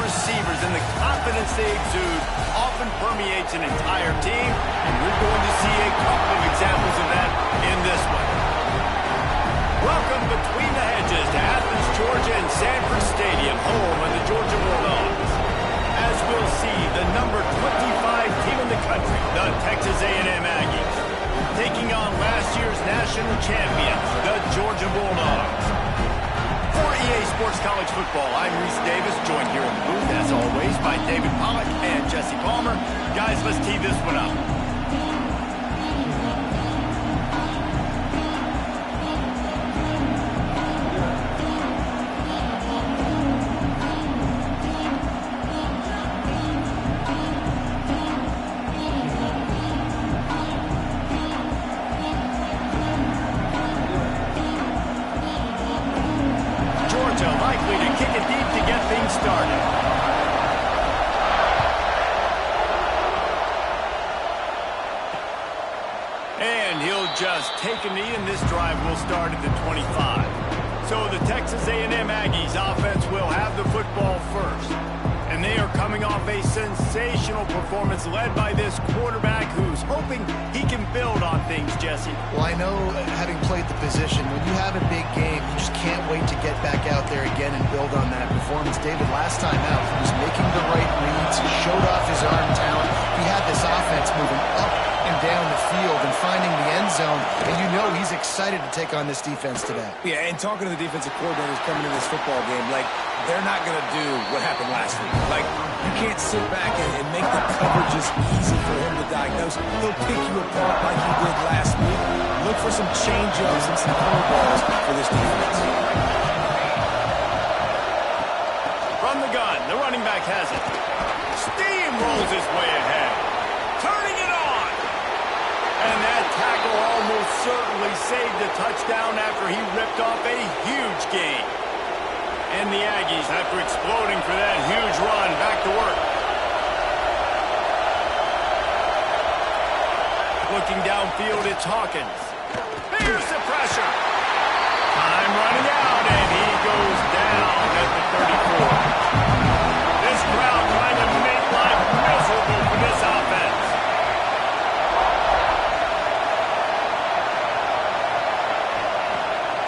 receivers and the confidence they exude often permeates an entire team, and we're going to see a couple of examples of that in this one. Welcome between the hedges to Athens, Georgia and Sanford Stadium, home of the Georgia Bulldogs. As we'll see, the number 25 team in the country, the Texas A&M Aggies, taking on last year's national champions, the Georgia Bulldogs. For EA Sports College Football, I'm Reese Davis, joined here in the booth, as always, by David Pollack and Jesse Palmer. Guys, let's tee this one up. Likely to kick it deep to get things started. And he'll just take a knee, and this drive will start at the 25. So the Texas A&M Aggies offense will have the football first. And they are coming off a sensational performance led by this quarterback who's hoping he can build on things, Jesse. Well, I know, having played the position, when you have a big game, you just can't wait to get back out there again and build on that performance. David, last time out, he was making the right reads. He showed off his arm talent. He had this offense moving up and down the field and finding the end zone. And you know he's excited to take on this defense today. Yeah, and talking to the defensive coordinators coming into this football game, like, they're not going to do what happened last week. Like, you can't sit back and make the coverages easy for him to diagnose. He'll pick you apart like he did last week. Look for some change-ups and some curveballs for this defense. From the gun, the running back has it. Steamrolls his way ahead. Turning it on. And that tackle almost certainly saved a touchdown after he ripped off a huge gain. And the Aggies, after exploding for that huge run, back to work. Looking downfield, it's Hawkins. Here's the pressure. Time running out, and he goes down at the 34. This crowd trying to make life miserable for this offense.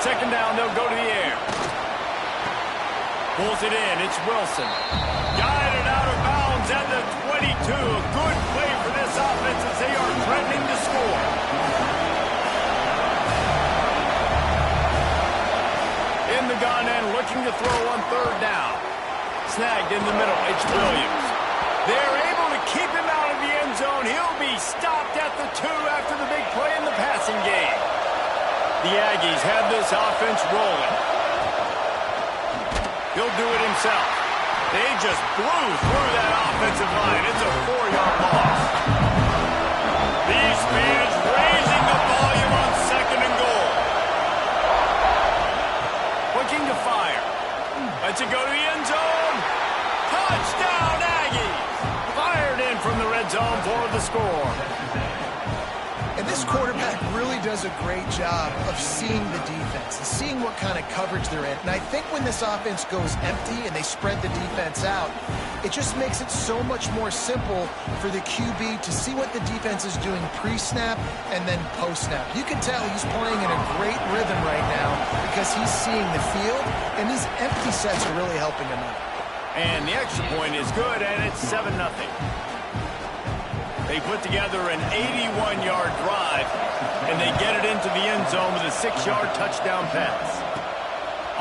Second down, they'll go to the air. Pulls it in, it's Wilson. Guided out of bounds at the 22. A good play for this offense as they are threatening to score. In the gun and looking to throw on third down. Snagged in the middle, it's Williams. They're able to keep him out of the end zone. He'll be stopped at the 2 after the big play in the passing game. The Aggies have this offense rolling. He'll do it himself. They just blew through that offensive line. It's a 4-yard loss. These fans raising the volume on second and goal. Looking to fire. Lets it go to the end zone. Touchdown, Aggies! Fired in from the red zone for the score. And this quarterback really does a great job of seeing the defense and seeing what kind of coverage they're in. And I think when this offense goes empty and they spread the defense out, it just makes it so much more simple for the QB to see what the defense is doing pre-snap and then post-snap. You can tell he's playing in a great rhythm right now because he's seeing the field, and these empty sets are really helping him out. And the extra point is good, and it's 7-0. They put together an 81-yard drive, and they get it into the end zone with a 6-yard touchdown pass.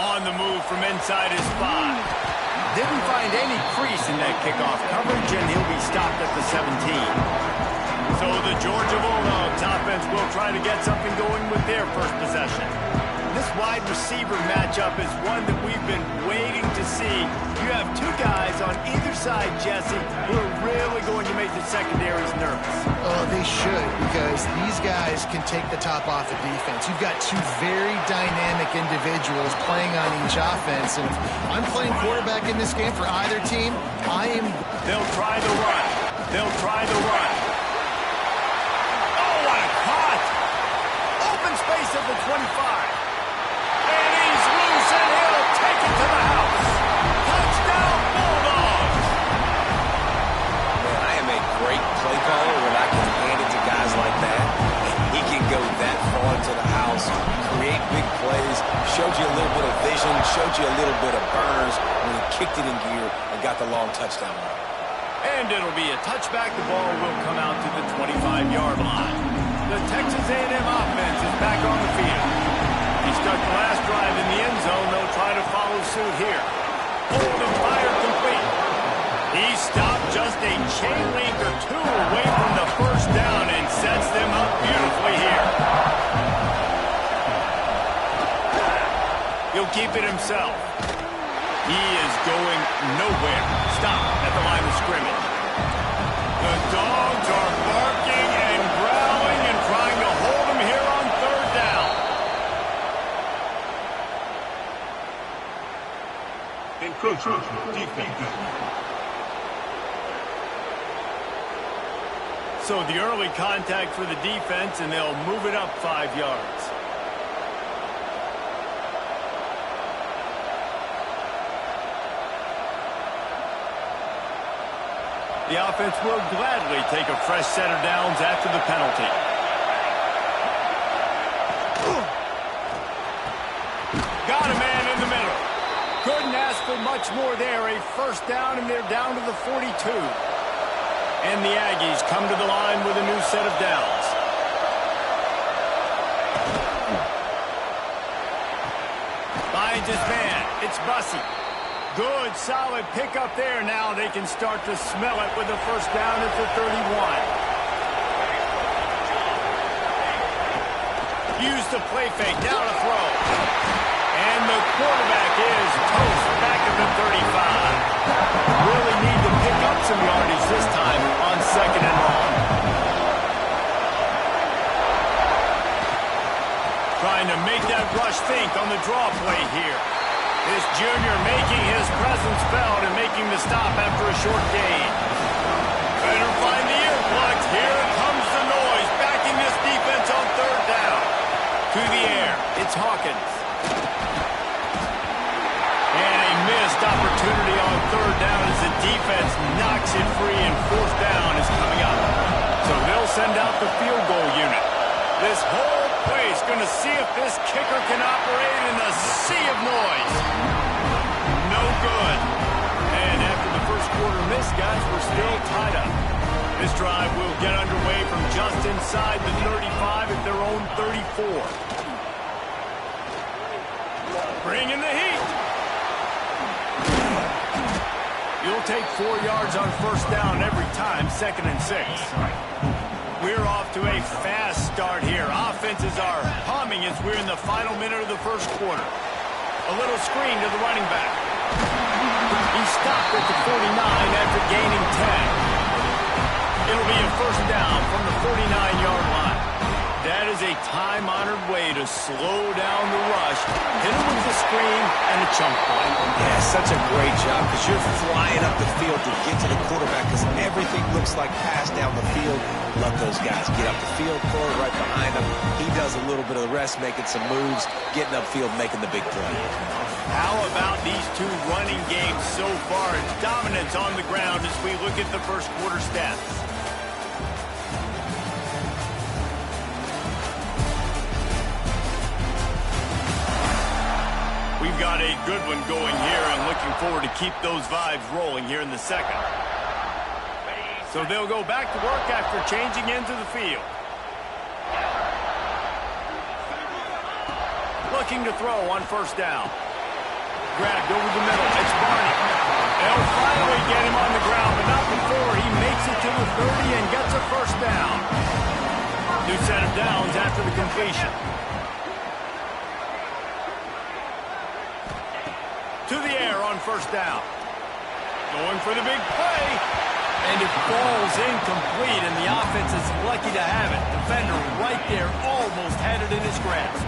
On the move from inside his 5. Didn't find any crease in that kickoff coverage, and he'll be stopped at the 17. So the Georgia Bulldogs offense will try to get something going with their first possession. This wide receiver matchup is one that we've been waiting to see. You have two guys on either side, Jesse, who are really going to make the secondaries nervous. Oh, they should, because these guys can take the top off the defense. You've got two very dynamic individuals playing on each offense, and if I'm playing quarterback in this game for either team, I am... They'll try the run. They'll try the run. Oh, what a cut! Open space at the 25. And he's loose, and he'll take it to the house. Touchdown, Bulldogs! to the house, create big plays, showed you a little bit of vision, showed you a little bit of burns when he kicked it in gear and got the long touchdown run. And it'll be a touchback. The ball will come out to the 25-yard line. The Texas A&M offense is back on the field. He stuck the last drive in the end zone. They'll try to follow suit here. Hold and fire complete. He stopped just a chain link or two away from the first down and sets them up beautifully here. He'll keep it himself. He is going nowhere. Stop at the line of scrimmage. The dogs are barking and growling and trying to hold him here on third down. Encroachment defense. So the early contact for the defense, and they'll move it up 5 yards. The offense will gladly take a fresh set of downs after the penalty. Got a man in the middle. Couldn't ask for much more there. A first down, and they're down to the 42. And the Aggies come to the line with a new set of downs. Finds his man. It's Bussey. Good, solid pickup there. Now they can start to smell it with the first down at the 31. Use the play fake. Now to throw. And the quarterback is toast back at the 35. Really need to pick up some yardage this time on second and long. Trying to make that rush think on the draw play here. This junior making his presence felt and making the stop after a short gain. Better find the earplugs. Here comes the noise. Backing this defense on third down. To the air. It's Hawkins. And a missed opportunity on third down as the defense knocks it free, and fourth down is coming up. So they'll send out the field goal unit. This whole place going to see if this kicker can operate in a sea of noise. No good. And after the first quarter miss, guys, we're still tied up. This drive will get underway from just inside the 35 at their own 34. Bring in the heat. You'll take 4 yards on first down every time, 2nd and 6. We're off to a fast start here. Offenses are humming as we're in the final minute of the first quarter. A little screen to the running back. He stopped at the 49 after gaining 10. It'll be a first down from the 49-yard line. That is a time-honored way to slow down the rush. Hit him with the screen and a chunk play. Yeah, such a great job because you're flying up the field to get to the quarterback because everything looks like pass down the field. Love those guys. Get up the field, throw it right behind him. He does a little bit of the rest, making some moves, getting upfield, making the big play. How about these two running games so far? Dominance on the ground as we look at the first quarter stats. We've got a good one going here and looking forward to keep those vibes rolling here in the second. So they'll go back to work after changing into the field. Looking to throw on first down. Grabbed over the middle. It's Barney. They'll finally get him on the ground, but not before he makes it to the 30 and gets a first down. New set of downs after the completion. To the air on first down. Going for the big play. And it falls incomplete, and the offense is lucky to have it. Defender right there almost had it in his grasp.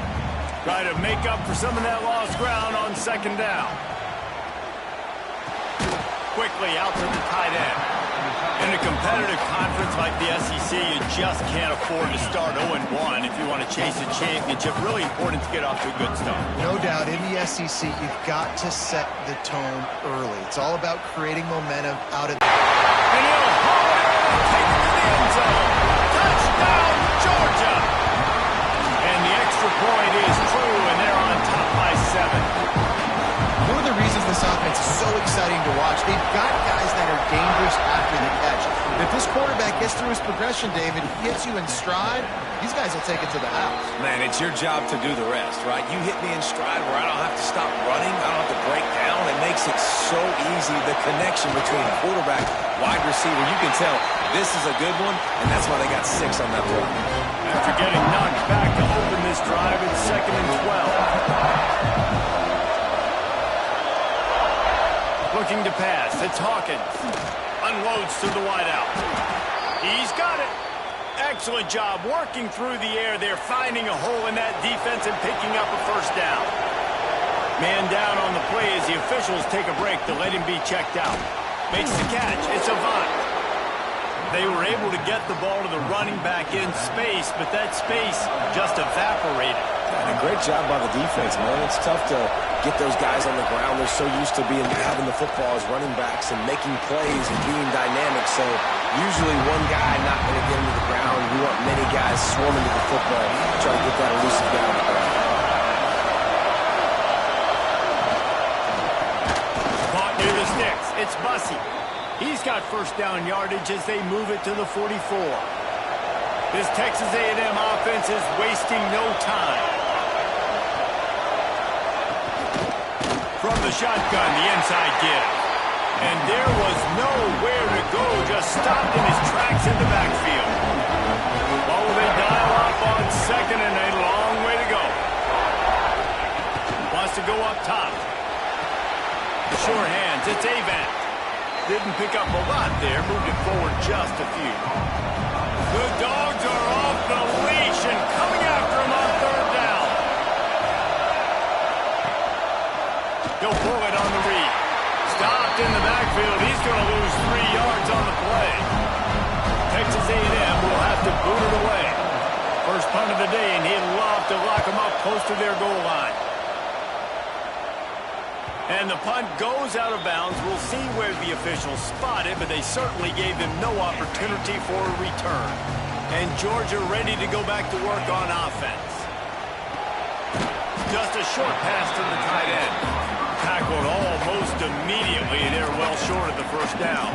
Try to make up for some of that lost ground on second down. Quickly out to the tight end. In a competitive conference like the SEC, you just can't afford to start 0-1 if you want to chase a championship. Really important to get off to a good start. No doubt, in the SEC, you've got to set the tone early. It's all about creating momentum out of... And he'll haul it in, take it to the end zone. Touchdown, Georgia! And the One of the reasons this offense is so exciting to watch, they've got guys that are dangerous after the catch. If this quarterback gets through his progression, David, gets you in stride, these guys will take it to the house. Man, it's your job to do the rest, right? You hit me in stride where I don't have to stop running. I don't have to break down. It makes it so easy. The connection between quarterback, wide receiver, you can tell this is a good one, and that's why they got 6 on that play. After getting knocked back to open this drive, it's 2nd and 12. Looking to pass. It's Hawkins. Unloads to the wideout. He's got it. Excellent job working through the air there, finding a hole in that defense and picking up a first down. Man down on the play as the officials take a break to let him be checked out. Makes the catch. It's Avant. They were able to get the ball to the running back in space, but that space just evaporated. And a great job by the defense, man. It's tough to get those guys on the ground. They're so used to having the football as running backs and making plays and being dynamic. So usually one guy not going to get into the ground. You want many guys swarming to the football, try to get that elusive guy on the ground. Caught near the sticks. It's Bussey. He's got first down yardage as they move it to the 44. This Texas A&M offense is wasting no time. From the shotgun, the inside give. And there was nowhere to go, just stopped in his tracks in the backfield. What will they dial up on 2nd and a long way to go? Wants to go up top. The sure hands, it's Avant. Didn't pick up a lot there, moved it forward just a few. The Dogs are off the leash and coming after him on 3rd down. He'll pull it on the read. Stopped in the backfield. He's going to lose 3 yards on the play. Texas A&M will have to boot it away. First punt of the day, and he'd love to lock them up close to their goal line. And the punt goes out of bounds. We'll see where the officials spot it, but they certainly gave him no opportunity for a return. And Georgia ready to go back to work on offense. Just a short pass to the tight end. Tackled almost immediately. They're well short of the first down.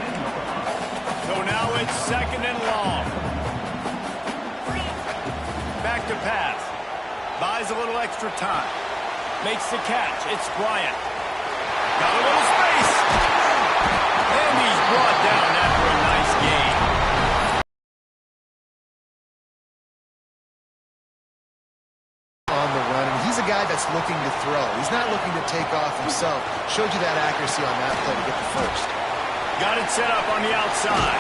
So now it's 2nd and long. Back to pass. Buys a little extra time. Makes the catch. It's Bryant. Got a little space. And he's brought down after a nice gain. On the run, and he's a guy that's looking to throw. He's not looking to take off himself. Showed you that accuracy on that play to get the first. Got it set up on the outside.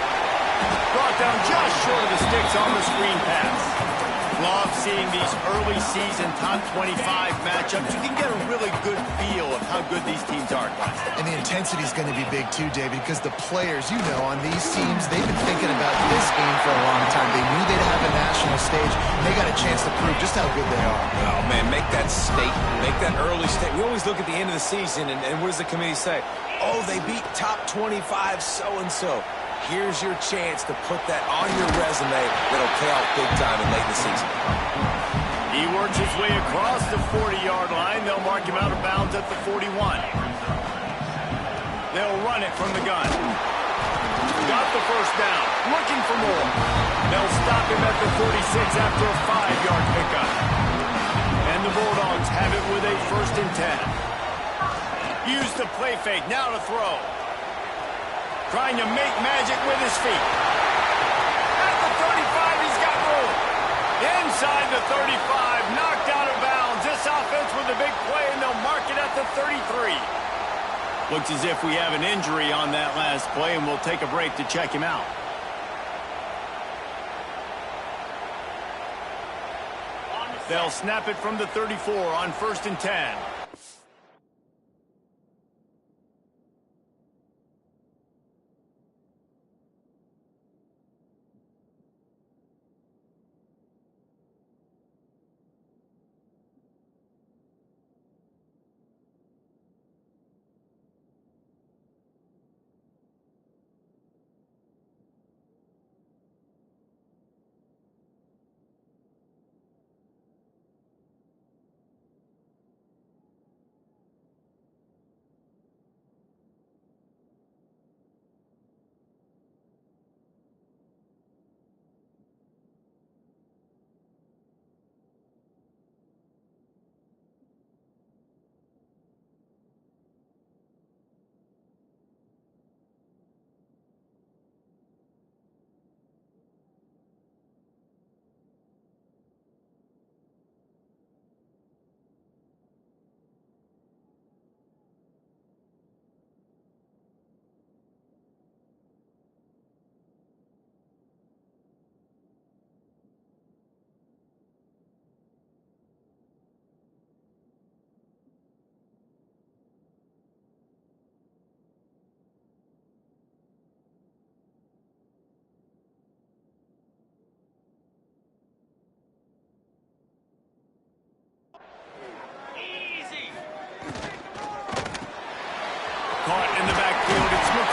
Brought down just short of the sticks on the screen pass. Love seeing these early season top 25 matchups. You can get a really good feel of how good these teams are. And the intensity is going to be big too, David, because the players, you know, on these teams, they've been thinking about this game for a long time. They knew they'd have a national stage, and they got a chance to prove just how good they are. Oh, man, make that statement. Make that early statement. We always look at the end of the season, and what does the committee say? Oh, they beat top 25 so-and-so. Here's your chance to put that on your resume that'll pay off big time in late in the season. He works his way across the 40-yard line. They'll mark him out of bounds at the 41. They'll run it from the gun. Got the first down. Looking for more. They'll stop him at the 46 after a 5-yard pickup. And the Bulldogs have it with a 1st and 10. Use the play fake. Now to throw. Trying to make magic with his feet. At the 35, he's got room. Inside the 35, knocked out of bounds. This offense with a big play, and they'll mark it at the 33. Looks as if we have an injury on that last play, and we'll take a break to check him out. They'll snap it from the 34 on 1st and 10.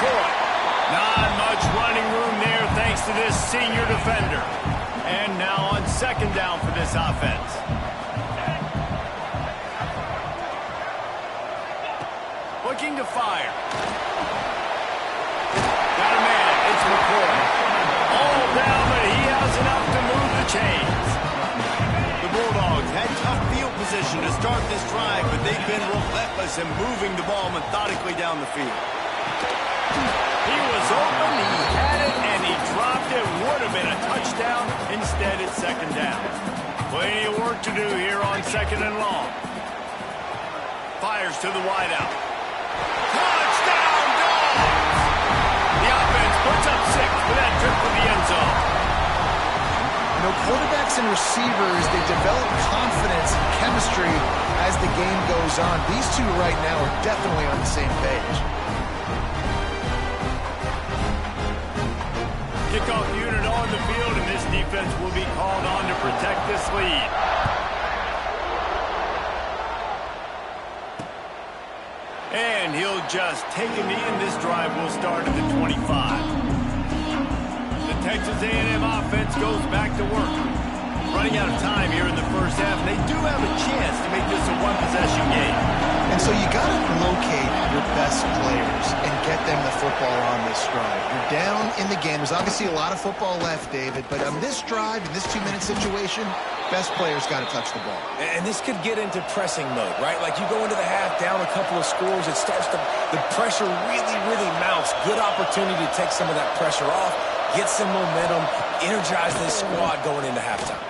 McCoy. Not much running room there thanks to this senior defender. And now on second down for this offense. Looking to fire. Got a man. It's McCoy. All down, but he has enough to move the chains. The Bulldogs had tough field position to start this drive, but they've been relentless in moving the ball methodically down the field. He was open, he had it, and he dropped it. Would have been a touchdown. Instead, it's second down. Plenty of work to do here on second and long. Fires to the wideout. Touchdown, Dogs! The offense puts up 6 with that trip for the end zone. You know, quarterbacks and receivers, they develop confidence and chemistry as the game goes on. These two right now are definitely on the same page. Kickoff unit on the field, and this defense will be called on to protect this lead. And he'll just take a knee, and this drive will start at the 25. The Texas A&M offense goes back to work. Running out of time here in the first half, and they do have a chance to make this a one-possession game. And so you got to locate your best players and get them the football on this drive. You're down in the game. There's obviously a lot of football left, David, but on this drive, in this 2-minute situation, best players got to touch the ball. And this could get into pressing mode, right? Like you go into the half down a couple of scores, it starts to, the pressure really mounts. Good opportunity to take some of that pressure off, get some momentum, energize this squad going into halftime.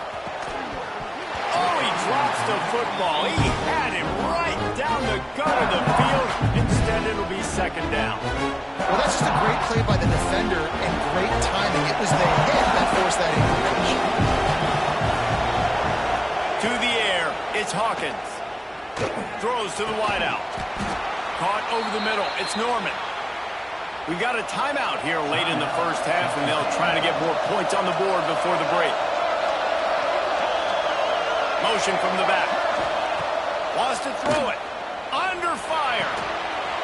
Oh, he drops the football. He had it right down the gut of the field. Instead, it'll be second down. Well, that's just a great play by the defender and great timing. It was the hit that forced that incompletion. To the air, it's Hawkins. Throws to the wideout. Caught over the middle. It's Norman. We got a timeout here late in the first half, and they'll try to get more points on the board before the break. Motion from the back. Wants to throw it. Under fire.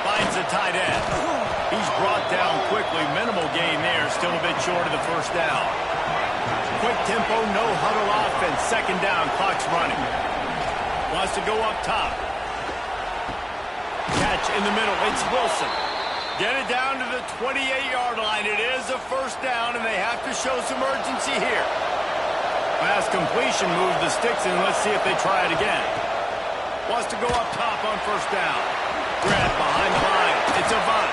Finds the tight end. He's brought down quickly. Minimal gain there. Still a bit short of the first down. Quick tempo, no huddle offense. Second down, clock's running. Wants to go up top. Catch in the middle. It's Wilson. Get it down to the 28-yard line. It is a first down, and they have to show some urgency here. Pass completion, move the sticks, and let's see if they try it again. Wants to go up top on first down. Grab behind the line. It's Avant.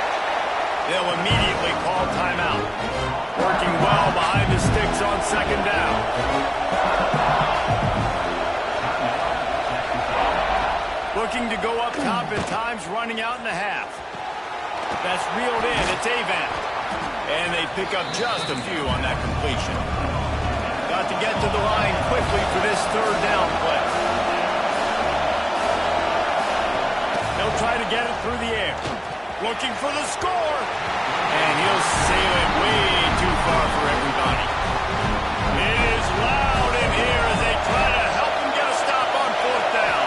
They'll immediately call timeout. Working well behind the sticks on second down. Looking to go up top, and time's running out in the half. That's reeled in. It's Avant. And they pick up just a few on that completion. Got to get to the line quickly for this third down play. They'll try to get it through the air. Looking for the score. And he'll sail it way too far for everybody. It is loud in here as they try to help him get a stop on fourth down.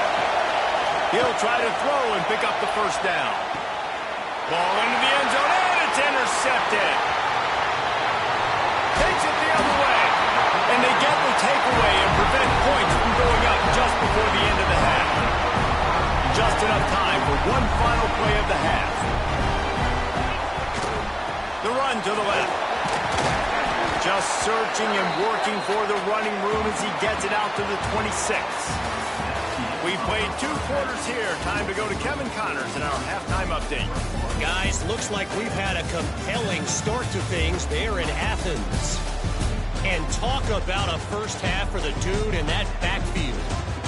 He'll try to throw and pick up the first down. Ball into the end zone, and it's intercepted. Takes it the other way. And they get the takeaway and prevent points from going up just before the end of the half. Just enough time for one final play of the half. The run to the left. Just searching and working for the running room as he gets it out to the 26. We played 2 quarters here. Time to go to Kevin Connors in our halftime update. Guys, looks like we've had a compelling start to things there in Athens. And talk about a first half for the dude in that backfield.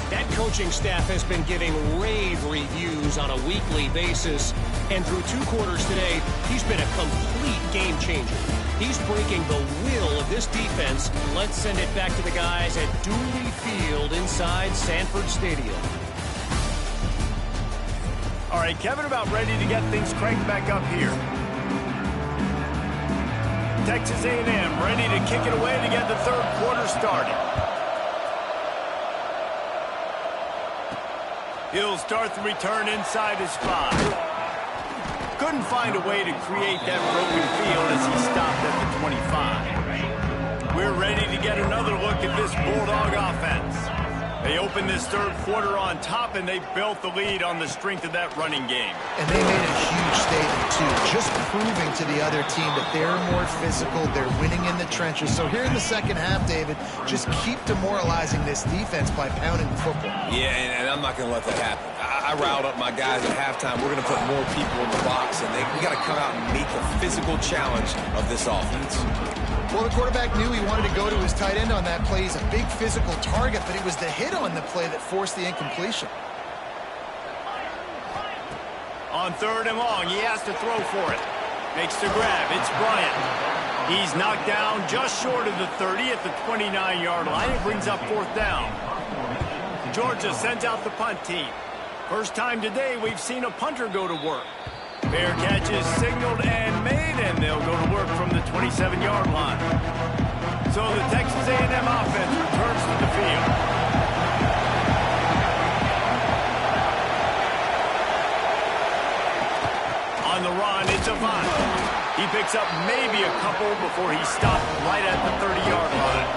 That coaching staff has been giving rave reviews on a weekly basis. And through 2 quarters today, he's been a complete game changer. He's breaking the will of this defense. Let's send it back to the guys at Dooley Field inside Sanford Stadium. All right, Kevin, about ready to get things cranked back up here. Texas A&M ready to kick it away to get the third quarter started. He'll start the return inside his 5. couldn't find a way to create that broken field as he stopped at the 25. We're ready to get another look at this Bulldog offense. They opened this third quarter on top, and they built the lead on the strength of that running game. And they made a huge statement, too, just proving to the other team that they're more physical, they're winning in the trenches. So here in the second half, David, just keep demoralizing this defense by pounding the football. Yeah, and I'm not going to let that happen. I riled up my guys at halftime. We're going to put more people in the box, and we got to come out and meet the physical challenge of this offense. Well, the quarterback knew he wanted to go to his tight end on that play. He's a big physical target, but it was the hit on the play that forced the incompletion. On third and long, he has to throw for it. Makes the grab. It's Bryant. He's knocked down just short of the 30 at the 29-yard line. It brings up fourth down. Georgia sends out the punt team. First time today we've seen a punter go to work. Fair catch is signaled and made, and they'll go to work from the 27-yard line. So the Texas A&M offense returns to the field. On the run, it's Avant. He picks up maybe a couple before he stopped right at the 30-yard line.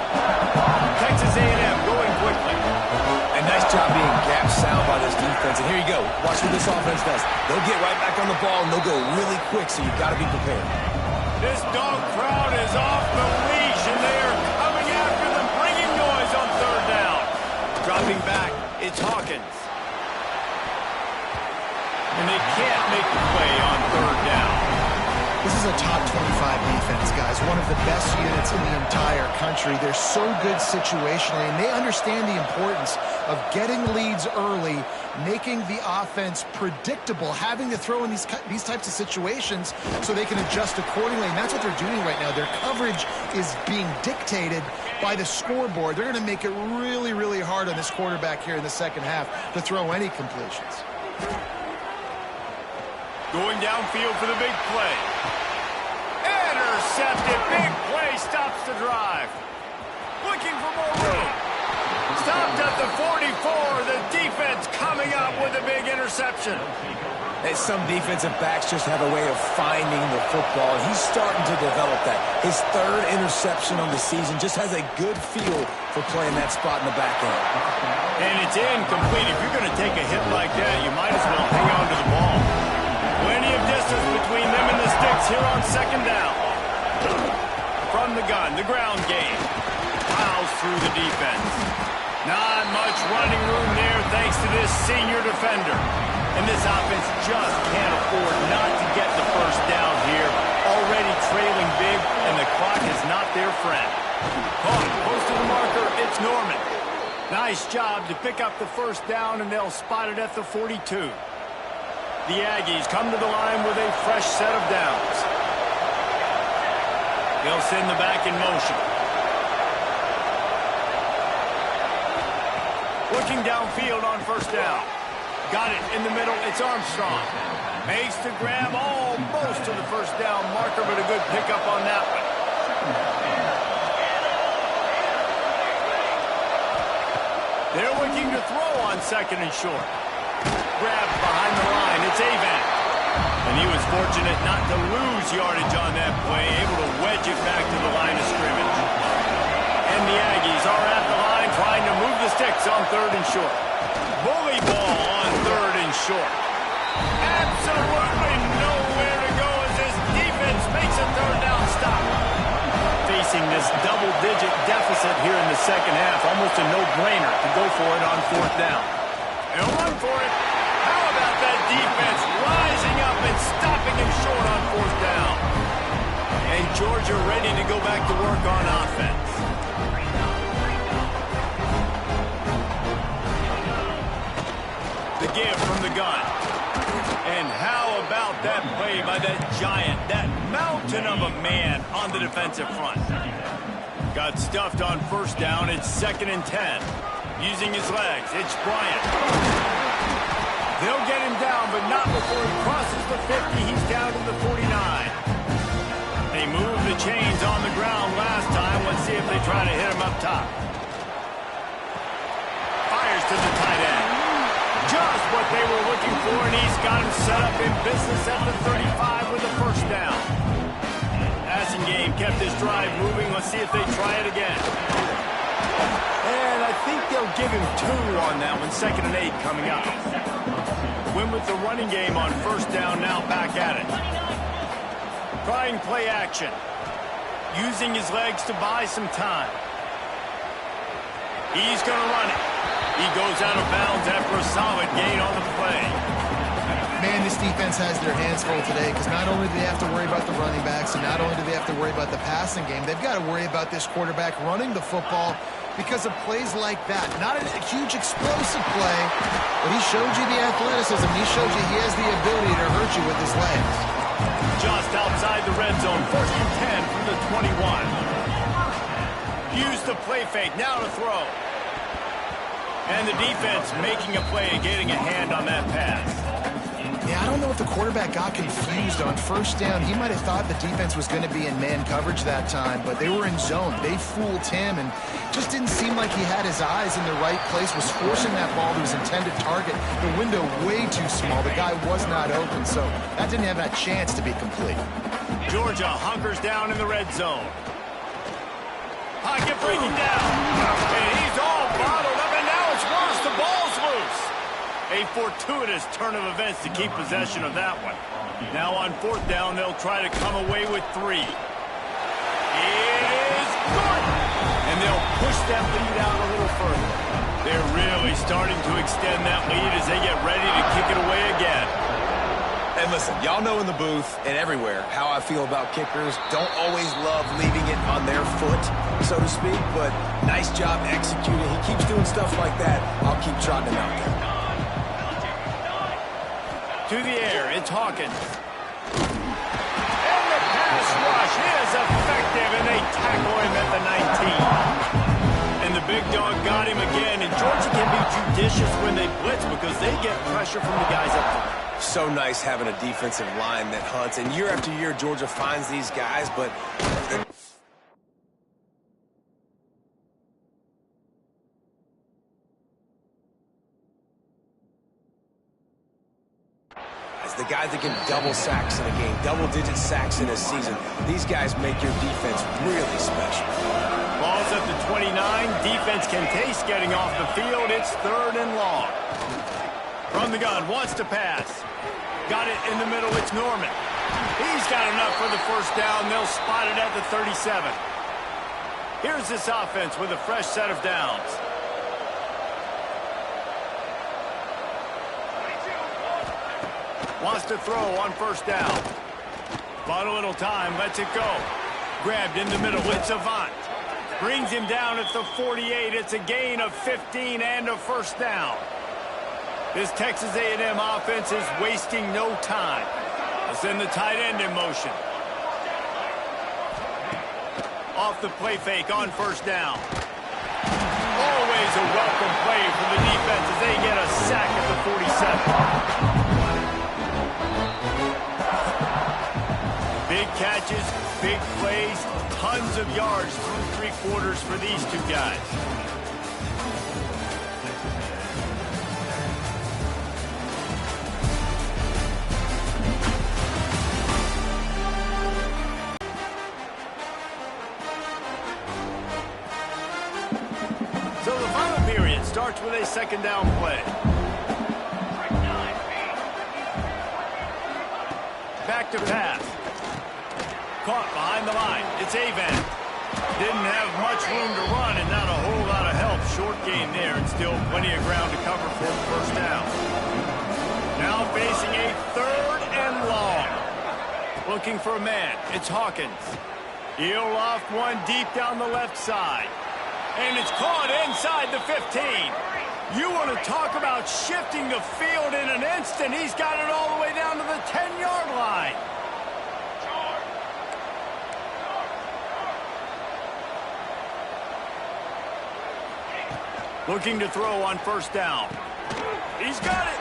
Texas A&M going quickly. And nice job being gap sound by this defense. And here you go. Watch what this offense does. They'll get right back on the ball, and they'll go really quick, so you've got to be prepared. This dog crowd is off the leash, and they are coming after them, bringing noise on third down. Dropping back, it's Hawkins. And they can't make the play on third down. This is a top 25 defense, guys. One of the best units in the entire country. They're so good situationally, and they understand the importance of getting leads early, making the offense predictable, having to throw in these types of situations so they can adjust accordingly. And that's what they're doing right now. Their coverage is being dictated by the scoreboard. They're going to make it really, really hard on this quarterback here in the second half to throw any completions. Going downfield for the big play. Intercepted. Big play stops the drive. Looking for more room. Stopped at the 44. The defense coming up with a big interception. And some defensive backs just have a way of finding the football, and he's starting to develop that. His third interception on the season, just has a good feel for playing that spot in the back end. And it's incomplete. If you're going to take a hit like that, you might as well hang on to the ball. Plenty of distance between them and the sticks here on second down. From the gun, the ground game. Plows through the defense. Not much running room there thanks to this senior defender. And this offense just can't afford not to get the first down here. Already trailing big, and the clock is not their friend. Caught close to the marker, it's Norman. Nice job to pick up the first down, and they'll spot it at the 42. The Aggies come to the line with a fresh set of downs. They'll send the back in motion. Looking downfield on first down. Got it in the middle. It's Armstrong. Makes the grab almost to the first down marker, but a good pickup on that one. They're looking to throw on second and short. Grab behind the line. It's Avant. And he was fortunate not to lose yardage on that play, able to wedge it back to the line of scrimmage. And the Aggies are at the line trying to move the sticks on third and short. Bully ball on third and short. Absolutely nowhere to go as this defense makes a third down stop. Facing this double-digit deficit here in the second half, almost a no-brainer to go for it on fourth down. They'll run for it. How about that defense rising up and stopping him short on fourth down? And Georgia ready to go back to work on offense. The give from the gun. And how about that play by that giant, that mountain of a man on the defensive front? Got stuffed on first down. It's 2nd and 10. Using his legs, it's Bryant. They'll get him down, but not before he crosses the 50. He's down to the 49. They moved the chains on the ground last time. Let's see if they try to hit him up top. Fires to the tight end. Just what they were looking for, and he's got him set up in business at the 35 with a first down. Passing game kept this drive moving. Let's see if they try it again. And I think they'll give him 2 on that one. 2nd and 8 coming up. Win with the running game on first down, now back at it. Trying play action. Using his legs to buy some time. He's going to run it. He goes out of bounds after a solid gain on the play. Man, this defense has their hands full today because not only do they have to worry about the running backs and not only do they have to worry about the passing game, they've got to worry about this quarterback running the football because of plays like that. Not a huge explosive play, but he showed you the athleticism. He showed you he has the ability to hurt you with his legs. Just outside the red zone, 1st and 10 from the 21. Use the play fake, now to throw. And the defense making a play, getting a hand on that pass. Yeah, I don't know if the quarterback got confused on first down. He might have thought the defense was going to be in man coverage that time, but they were in zone. They fooled him and just didn't seem like he had his eyes in the right place, was forcing that ball to his intended target. The window way too small. The guy was not open, so that didn't have that chance to be complete. Georgia hunkers down in the red zone. Pocket breaking down. And he's all bottled up, and now it's worse. The ball's loose. A fortuitous turn of events to keep possession of that one. Now on 4th down, they'll try to come away with 3. It is good. And they'll push that lead out a little further. They're really starting to extend that lead as they get ready to kick it away again. And listen, y'all know in the booth and everywhere how I feel about kickers. Don't always love leaving it on their foot, so to speak, but nice job executing. He keeps doing stuff like that. I'll keep trotting him out there. To the air, it's Hawkins. And the pass rush is effective, and they tackle him at the 19. And the big dog got him again, and Georgia can be judicious when they blitz because they get pressure from the guys up top. So nice having a defensive line that hunts, and year after year, Georgia finds these guys, but... the guys that can double sacks in a game, double-digit sacks in a season. These guys make your defense really special. Ball's at the 29. Defense can taste getting off the field. It's 3rd and long. From the gun, wants to pass. Got it in the middle. It's Norman. He's got enough for the first down. They'll spot it at the 37. Here's this offense with a fresh set of downs. Wants to throw on first down. Bought a little time, lets it go. Grabbed in the middle, it's Avant. Brings him down at the 48. It's a gain of 15 and a first down. This Texas A&M offense is wasting no time. They'll send the tight end in motion. Off the play fake on first down. Always a welcome play for the defense as they get a sack at the 47. Big catches, big plays, tons of yards through 3 quarters for these 2 guys. So the final period starts with a 2nd down play. Back to pass. Caught behind the line. It's Avant. Didn't have much room to run and not a whole lot of help. Short gain there and still plenty of ground to cover for the first down. Now facing a 3rd and long. Looking for a man. It's Hawkins. He'll loft one deep down the left side. And it's caught inside the 15. You want to talk about shifting the field in an instant. He's got it all the way down to the 10-yard line. Looking to throw on first down. He's got it.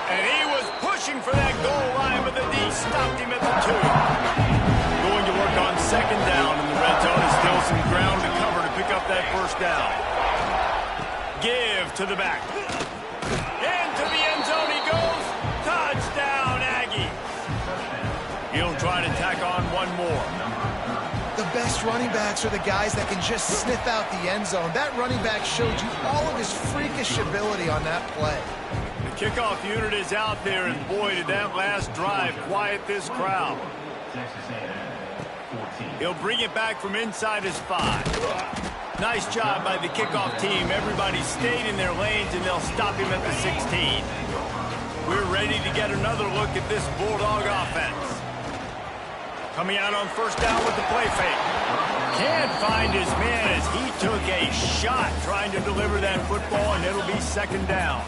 And he was pushing for that goal line, but the D stopped him at the 2. Going to work on 2nd down, and the red zone is still some ground to cover to pick up that first down. Give to the back. Into the end zone he best running backs are the guys that can just sniff out the end zone. That running back showed you all of his freakish ability on that play. The kickoff unit is out there, and boy, did that last drive quiet this crowd. He'll bring it back from inside his 5. Nice job by the kickoff team. Everybody stayed in their lanes, and they'll stop him at the 16. We're ready to get another look at this Bulldog offense. Coming out on first down with the play fake. Can't find his man as he took a shot trying to deliver that football, and it'll be second down.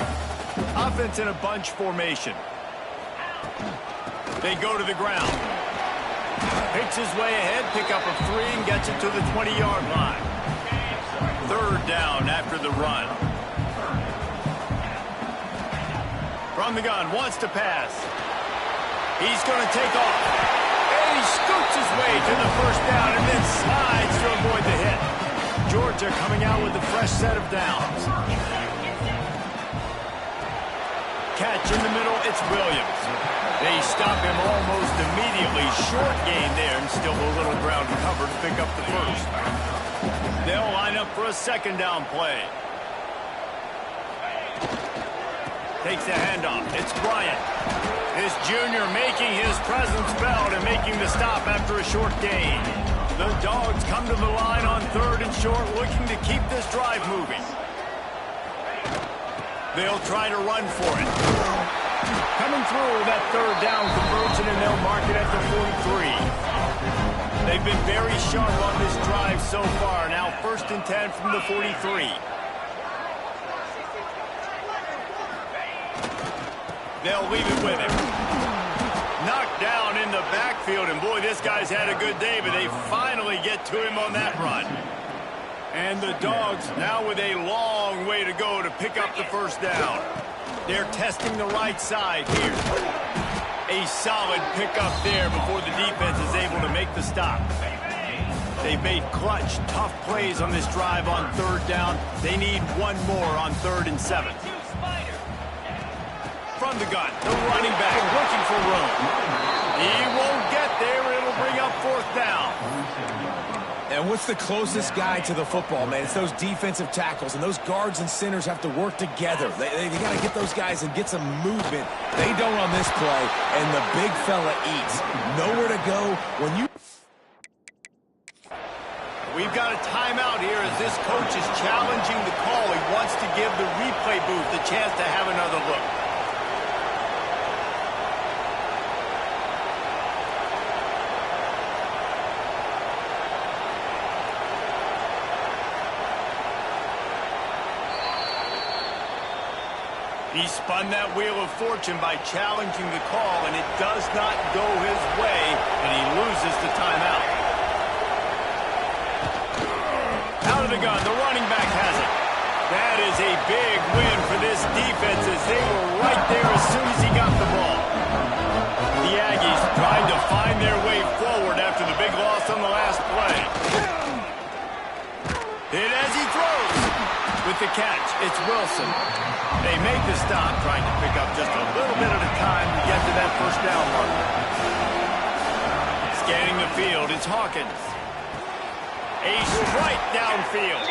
Offense in a bunch formation. They go to the ground. Picks his way ahead, pick up a 3, and gets it to the 20-yard line. Third down after the run. From the gun, wants to pass. He's going to take off. And he scoots his way to the first down and then slides to avoid the hit. Georgia coming out with a fresh set of downs. Catch in the middle, it's Williams. They stop him almost immediately. Short gain there, and still a little ground to cover to pick up the first. They'll line up for a second down play. Takes the handoff. It's Bryant. This junior making his presence felt and making the stop after a short gain. The Dogs come to the line on third and short, looking to keep this drive moving. They'll try to run for it. Coming through that third down conversion, and they'll mark it at the 43. They've been very sharp on this drive so far. Now first and 10 from the 43. They'll leave it with him. Knocked down in the backfield, and boy, this guy's had a good day, but they finally get to him on that run. And the Dogs now with a long way to go to pick up the first down. They're testing the right side here. A solid pickup there before the defense is able to make the stop. They've made clutch, tough plays on this drive on third down. They need one more on 3rd and 7. From the gun, the running back looking for room. He won't get there. It'll bring up 4th down. And what's the closest guy to the football, man? It's those defensive tackles, and those guards and centers have to work together. They got to get those guys and get some movement. They don't on this play, and the big fella eats. Nowhere to go when you... We've got a timeout here as this coach is challenging the call. He wants to give the replay booth a chance to have another look. He spun that wheel of fortune by challenging the call, and it does not go his way, and he loses the timeout. Out of the gun, the running back has it. That is a big win for this defense as they were right there as soon as he got the ball. The Aggies trying to find their way forward after the big loss on the last play. Hit as he throws. With the catch, it's Wilson. They make the stop, trying to pick up just a little bit at a time to get to that first down marker. Scanning the field, it's Hawkins. A strike downfield.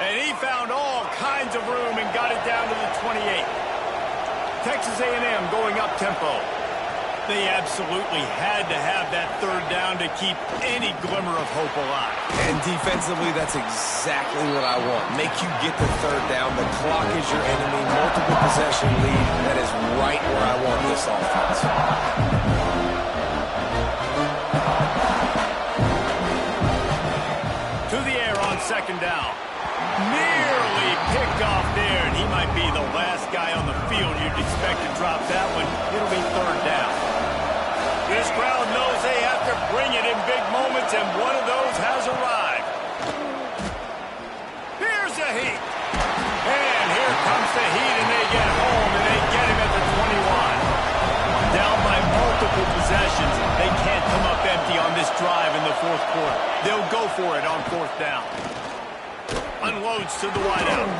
And he found all kinds of room and got it down to the 28. Texas A&M going up tempo. They absolutely had to have that third down to keep any glimmer of hope alive. And defensively, that's exactly what I want. Make you get the third down. The clock is your enemy. Multiple possession lead. That is right where I want this offense. To the air on second down. Nearly picked off there, and he might be the last guy on the field you'd expect to drop that one. It'll be third down. This crowd knows they have to bring it in big moments, and one of those has arrived. Here's the heat. And here comes the heat, and they get home, and they get him at the 21. Down by multiple possessions. They can't come up empty on this drive in the 4th quarter. They'll go for it on 4th down. Unloads to the wideout.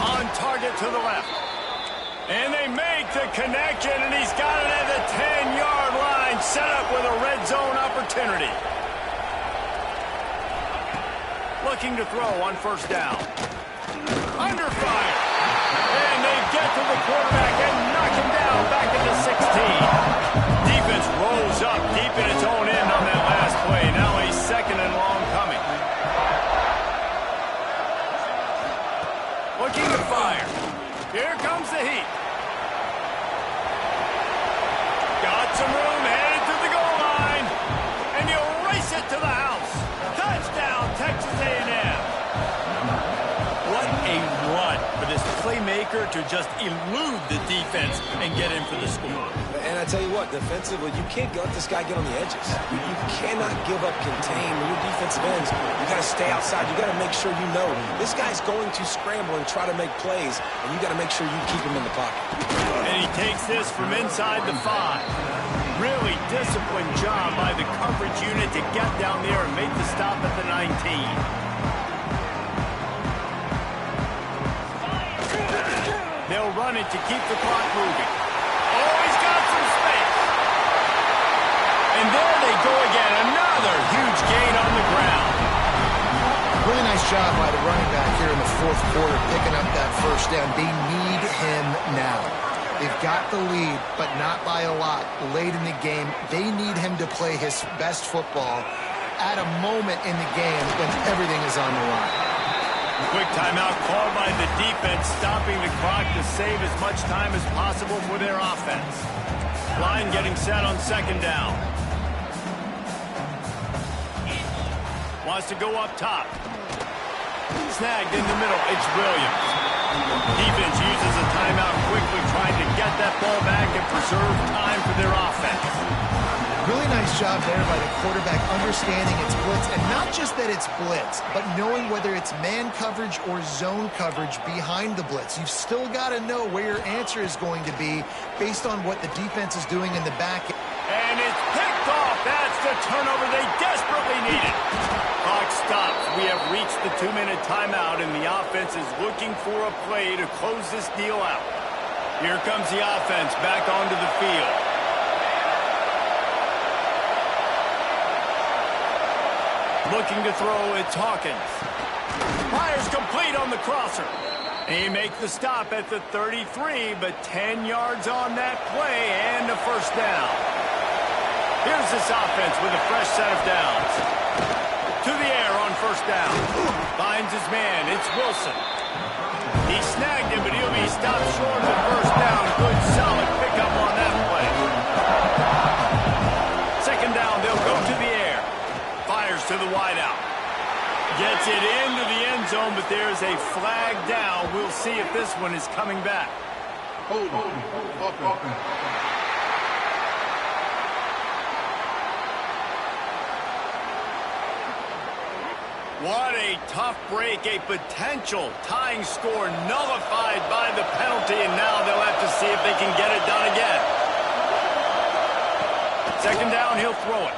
On target to the left. And they make the connection, and he's got it at the 10-yard line, set up with a red zone opportunity. Looking to throw on first down. Under fire. And they get to the quarterback and knock him down back into 16. Defense rose up deep in its own end on that last play. Now a second and long coming. Looking to fire. Here comes the heat. Got some room, headed to the goal line. And you race it to the house. Touchdown, Texas A&M. What a run for this playmaker to just elude the defense and get in for the score. And I tell you what, defensively, you can't let this guy get on the edges. You cannot give up contain. When your defensive ends, you got to stay outside. You got to make sure you know this guy's going to scramble and try to make plays, and you got to make sure you keep him in the pocket. And he takes this from inside the 5. Really disciplined job by the coverage unit to get down there and make the stop at the 19. They'll run it to keep the clock moving. Oh, he's got some space. And there they go again. Another huge gain on the ground. Really nice job by the running back here in the fourth quarter, picking up that first down. They need him now. They've got the lead, but not by a lot. Late in the game, they need him to play his best football at a moment in the game when everything is on the line. Quick timeout called by the defense, stopping the clock to save as much time as possible for their offense. Line getting set on second down. Wants to go up top. Snagged in the middle. It's Williams. Defense uses a timeout quickly, trying to get that ball back and preserve time for their offense. Really nice job there by the quarterback understanding it's blitz, and not just that it's blitz, but knowing whether it's man coverage or zone coverage behind the blitz. You've still got to know where your answer is going to be based on what the defense is doing in the back. And it's picked off. That's the turnover they desperately needed. Clock stops. We have reached the 2-minute timeout, and the offense is looking for a play to close this deal out. Here comes the offense back onto the field. Looking to throw, it's Hawkins. Fires complete on the crosser. They make the stop at the 33, but 10 yards on that play and a first down. Here's this offense with a fresh set of downs. To the air on first down. Finds his man, it's Wilson. He snagged him, but he'll be stopped short of the first down. Good, solid pickup on that play. Second down, they'll go to the air. Fires to the wideout. Gets it into the end zone, but there's a flag down. We'll see if this one is coming back. Hold on. What a tough break, a potential tying score nullified by the penalty, and now they'll have to see if they can get it done again. Second down, he'll throw it.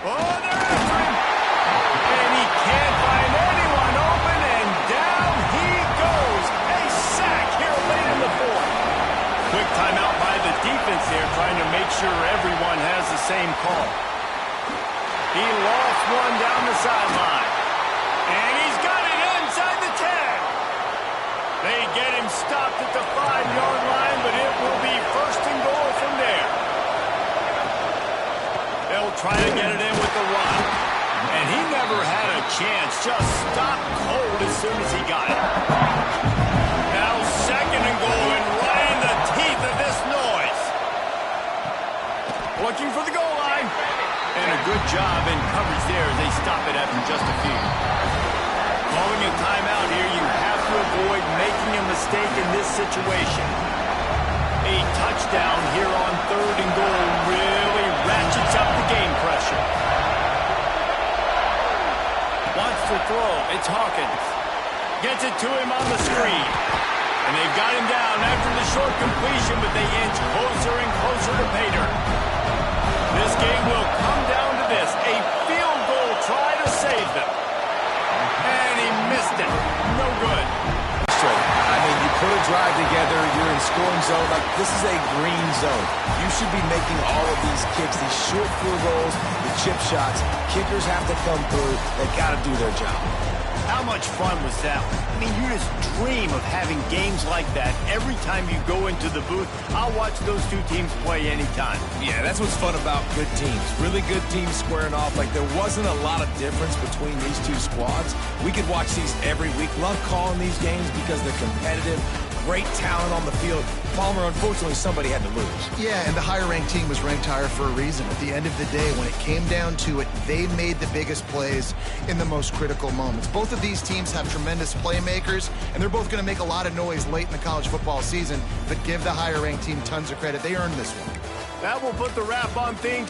Oh, they're after him. And he can't find anyone open, and down he goes. A sack here late in the fourth. Quick timeout by the defense there, trying to make sure everyone has the same call. He lost one down the sideline. And he's got it inside the 10. They get him stopped at the 5-yard line, but it will be first and goal from there. They'll try to get it in with the run. And he never had a chance, just stopped cold as soon as he got it. Now second and goal, and right in the teeth of this noise. Looking for the goal line. And a good job in coverage there as they stop it after just a few. Calling a timeout here, you have to avoid making a mistake in this situation. A touchdown here on third and goal really ratchets up the game pressure. Wants to throw, it's Hawkins. Gets it to him on the screen. And they've got him down after the short completion, but they inch closer and closer to pay dirt. This game will come down to this, a field goal try to save them. And he missed it. No good. I mean, you put a drive together, you're in scoring zone. Like, this is a green zone. You should be making all of these kicks, these short field goals, the chip shots. Kickers have to come through. They got to do their job. How much fun was that? I mean, you just dream of having games like that every time you go into the booth. I'll watch those two teams play anytime. Yeah, that's what's fun about good teams. Really good teams squaring off. Like, there wasn't a lot of difference between these two squads. We could watch these every week. Love calling these games because they're competitive. Great talent on the field. Palmer, unfortunately, somebody had to lose. Yeah, and the higher-ranked team was ranked higher for a reason. At the end of the day, when it came down to it, they made the biggest plays in the most critical moments. Both of these teams have tremendous playmakers, and they're both going to make a lot of noise late in the college football season, but give the higher-ranked team tons of credit. They earned this one. That will put the wrap on things